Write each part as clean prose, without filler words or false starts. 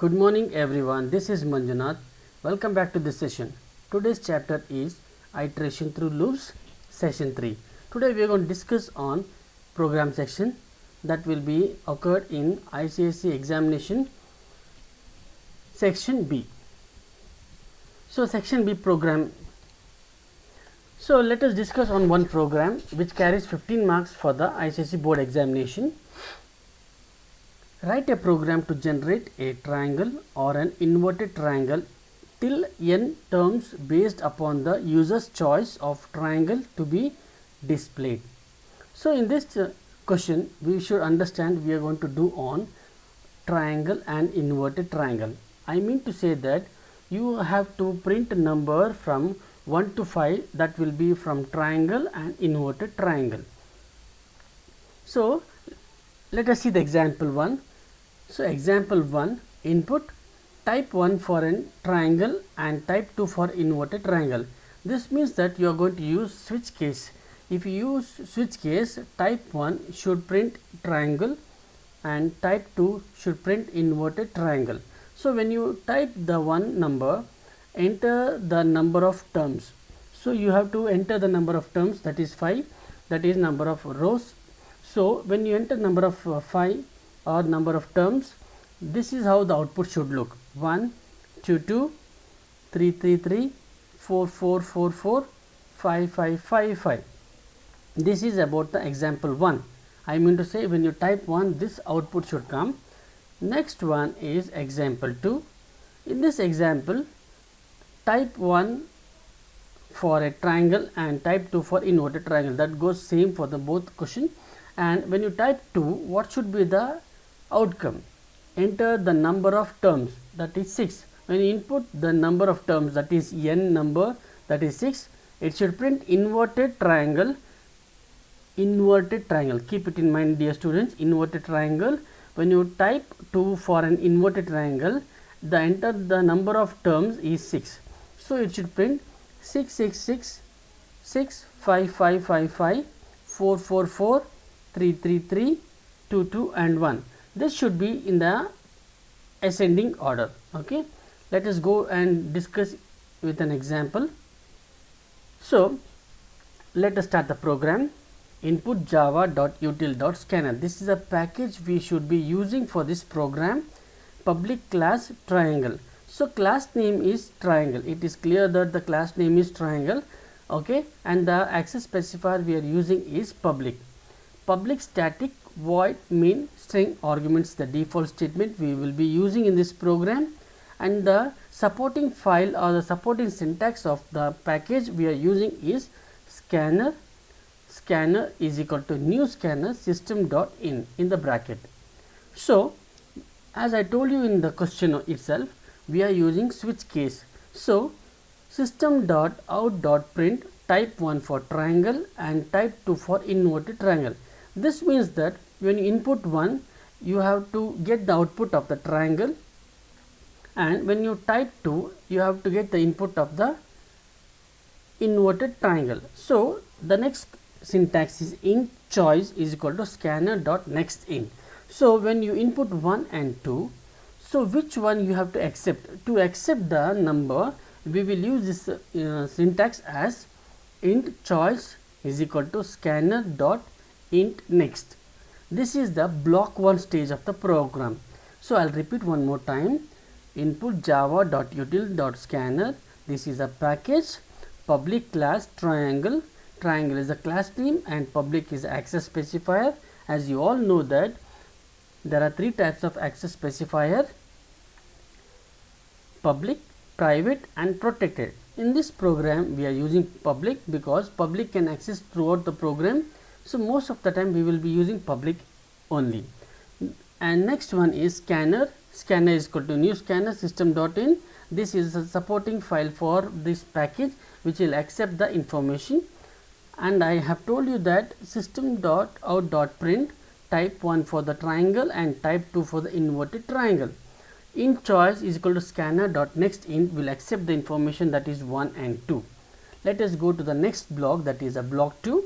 Good morning everyone, this is Manjunath. Welcome back to this session. Today's chapter is Iteration through Loops, session 3. Today we are going to discuss on program section that will be occurred in ICSE examination section B. So section B program. So let us discuss on one program which carries 15 marks for the ICSE board examination. Write a program to generate a triangle or an inverted triangle till n terms based upon the user's choice of triangle to be displayed. So in this question we should understand we are going to do on triangle and inverted triangle. I mean to say that you have to print a number from 1 to 5 that will be from triangle and inverted triangle. So let us see the example 1. So example 1, input type 1 for a triangle and type 2 for inverted triangle. This means that you are going to use switch case. If you use switch case, type 1 should print triangle and type 2 should print inverted triangle. So when you type the one number, enter the number of terms. So you have to enter the number of terms, that is 5, that is number of rows. So when you enter number of 5 or number of terms, this is how the output should look: 1 2 2 3 3 3 4 4 4 4 5 5 5 5. This is about the example 1. I mean to say when you type 1, this output should come. Next one is example 2. In this example, type 1 for a triangle and type 2 for inverted triangle. That goes same for the both question. And when you type 2, what should be the outcome? Enter the number of terms, that is 6. When you input the number of terms, that is n number, that is 6, it should print inverted triangle. Inverted triangle, keep it in mind dear students, inverted triangle. When you type 2 for an inverted triangle, the number of terms is 6. So it should print 6 6 6 6 5 5 5 5 4 4 4 3 3 3 2 2 and 1. This should be in the ascending order. Okay, let us go and discuss with an example. So let us start the program. Input java.util.scanner. This is a package we should be using for this program. Public class triangle. So class name is triangle. It is clear that the class name is triangle. Okay, and the access specifier we are using is public. Public static void main string arguments, the default statement we will be using in this program, and the supporting file or the supporting syntax of the package we are using is scanner. Scanner is equal to new scanner system.in in the bracket. So as I told you in the question itself, we are using switch case. So system.out.print type 1 for triangle and type 2 for inverted triangle. This means that when you input 1, you have to get the output of the triangle, and when you type 2, you have to get the input of the inverted triangle. So the next syntax is int choice is equal to scanner.nextInt. So when you input 1 and 2, so which one you have to accept? To accept the number, we will use this syntax as int choice is equal to scanner.int next. This is the block 1 stage of the program. So I'll repeat one more time. Input java.util.scanner. This is a package. Public class triangle. Triangle is the class name and public is access specifier. As you all know that there are 3 types of access specifier: public, private and protected. In this program we are using public because public can access throughout the program. So most of the time we will be using public only. And next one is scanner. Scanner is equal to new scanner system.in. This is a supporting file for this package which will accept the information. And I have told you that system.out.print type 1 for the triangle and type 2 for the inverted triangle. Int choice is equal to scanner.nextInt will accept the information, that is 1 and 2. Let us go to the next block, that is a block 2.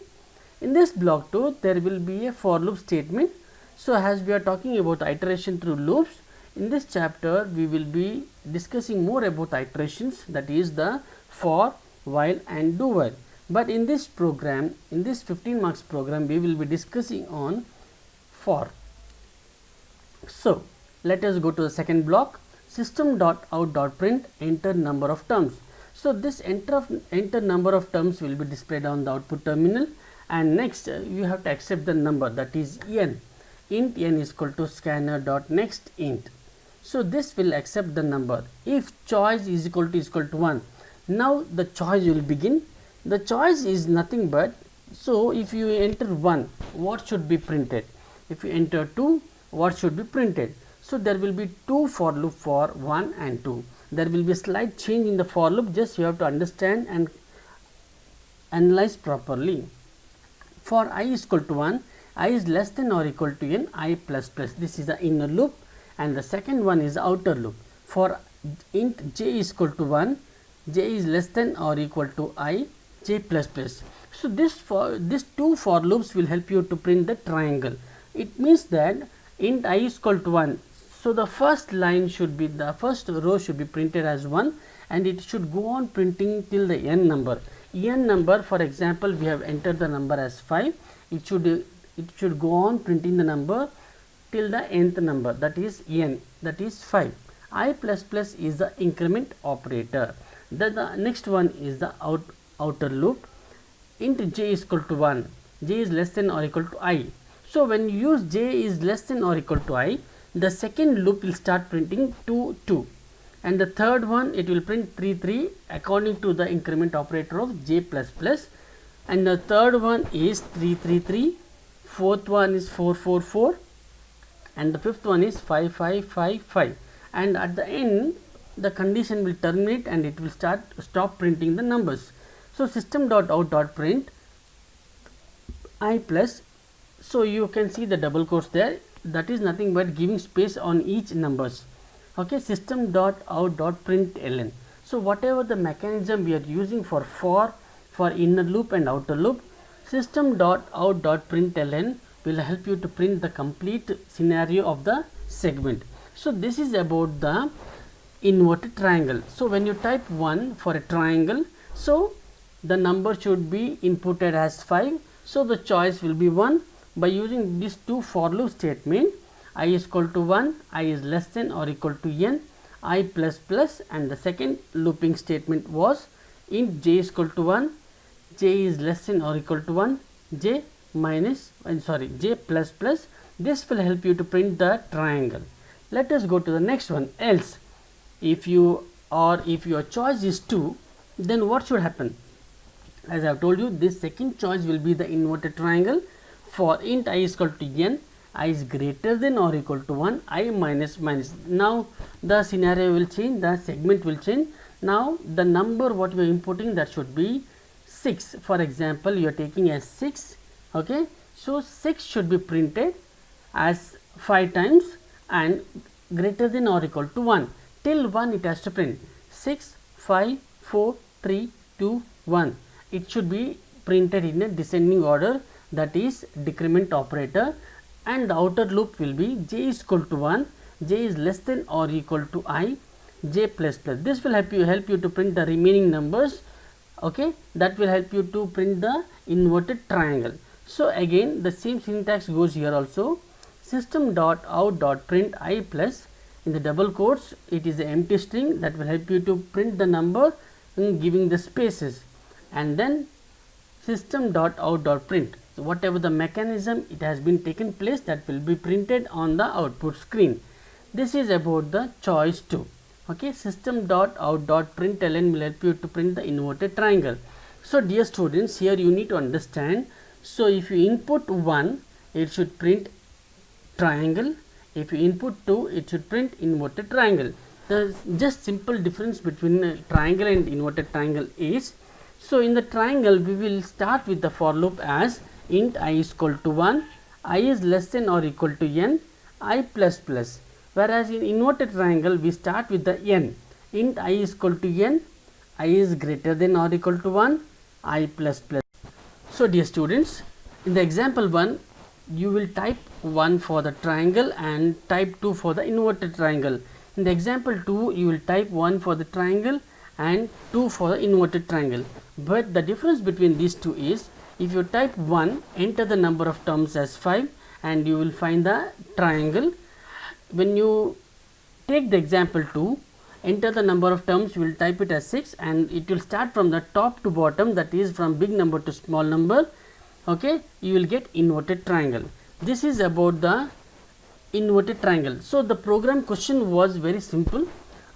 In this block 2, there will be a for loop statement. So as we are talking about iteration through loops, In this chapter we will be discussing more about iterations, that is the for, while and do while. But in this program, in this 15 marks program, we will be discussing on for. So let us go to the second block, system.out.print enter number of terms. So this enter number of terms will be displayed on the output terminal, and next you have to accept the number, that is n. Int n is equal to scanner.next int. So this will accept the number. If choice is equal to 1, now the choice will begin. The choice is nothing but, so if you enter 1, what should be printed? If you enter 2, what should be printed? So there will be 2 for loop for 1 and 2. There will be a slight change in the for loop, just you have to understand and analyze properly. For I is equal to 1, I is less than or equal to n, I plus plus. This is the inner loop, and the second one is the outer loop. For int j is equal to 1, j is less than or equal to I, j plus plus. So these two for loops will help you to print the triangle. It means that int I is equal to 1. So the first line should be, the first row should be printed as 1, and it should go on printing till the n number. n number, for example, we have entered the number as 5. It should go on printing the number till the nth number, that is n, that is 5. I plus plus is the increment operator. The next one is the outer loop. Int j is equal to 1, j is less than or equal to I. So when you use j is less than or equal to I, the second loop will start printing 2 2, and the third one it will print 3 3 according to the increment operator of j plus plus, and the third one is 3 3 3, fourth one is 4 4 4, and the fifth one is 5 5 5 5, and at the end the condition will terminate and it will stop printing the numbers. So system.out.print I plus, so you can see the double quotes there, that is nothing but giving space on each numbers. Okay, system.out.println. So whatever the mechanism we are using for inner loop and outer loop, system.out.println will help you to print the complete scenario of the segment. So this is about the inverted triangle. So when you type 1 for a triangle, so the number should be inputted as 5. So the choice will be 1. By using these two for loop statement, I is equal to 1, I is less than or equal to n, I plus plus, and the second looping statement was int j is equal to 1, j is less than or equal to 1, j plus plus. This will help you to print the triangle. Let us go to the next one. Else, if your choice is 2, then what should happen? As I have told you, this second choice will be the inverted triangle. For int I is equal to n, I is greater than or equal to 1, I minus minus. Now the scenario will change, the segment will change. Now the number what you are inputting, that should be 6. For example, you are taking as 6. Okay, so 6 should be printed as 5 times and greater than or equal to 1. Till 1 it has to print 6 5 4 3 2 1. It should be printed in a descending order, that is decrement operator, and the outer loop will be j is equal to 1, j is less than or equal to I, j plus plus. This will help you to print the remaining numbers. Okay, that will help you to print the inverted triangle. So again the same syntax goes here also. System.out.print I plus, in the double quotes it is an empty string that will help you to print the number in giving the spaces, and then system.out.print. So whatever the mechanism it has been taken place, that will be printed on the output screen. This is about the choice 2. Okay, system.out.println will help you to print the inverted triangle. So dear students, here you need to understand. So if you input 1, it should print triangle. If you input 2, it should print inverted triangle. The just simple difference between triangle and inverted triangle is, so in the triangle we will start with the for loop as int I is equal to 1, I is less than or equal to n, I plus plus. Whereas in inverted triangle we start with the n, int I is equal to n, I is greater than or equal to 1, I plus plus. So dear students, in the example 1, you will type 1 for the triangle and type 2 for the inverted triangle. In the example 2, you will type 1 for the triangle and 2 for the inverted triangle. But the difference between these two is, if you type 1, enter the number of terms as 5 and you will find the triangle. When you take the example 2, enter the number of terms, you will type it as 6 and it will start from the top to bottom, that is from big number to small number. Okay, you will get inverted triangle. This is about the inverted triangle. So the program question was very simple.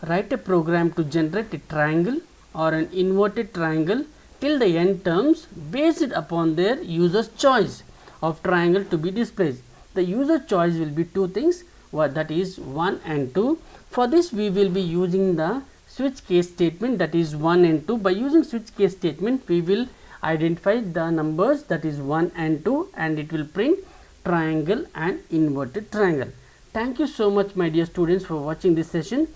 Write a program to generate a triangle or an inverted triangle till the n terms based upon their user's choice of triangle to be displayed. The user choice will be two things, that is 1 and 2. For this we will be using the switch case statement, that is 1 and 2. By using switch case statement, we will identify the numbers, that is 1 and 2, and it will print triangle and inverted triangle. Thank you so much my dear students for watching this session.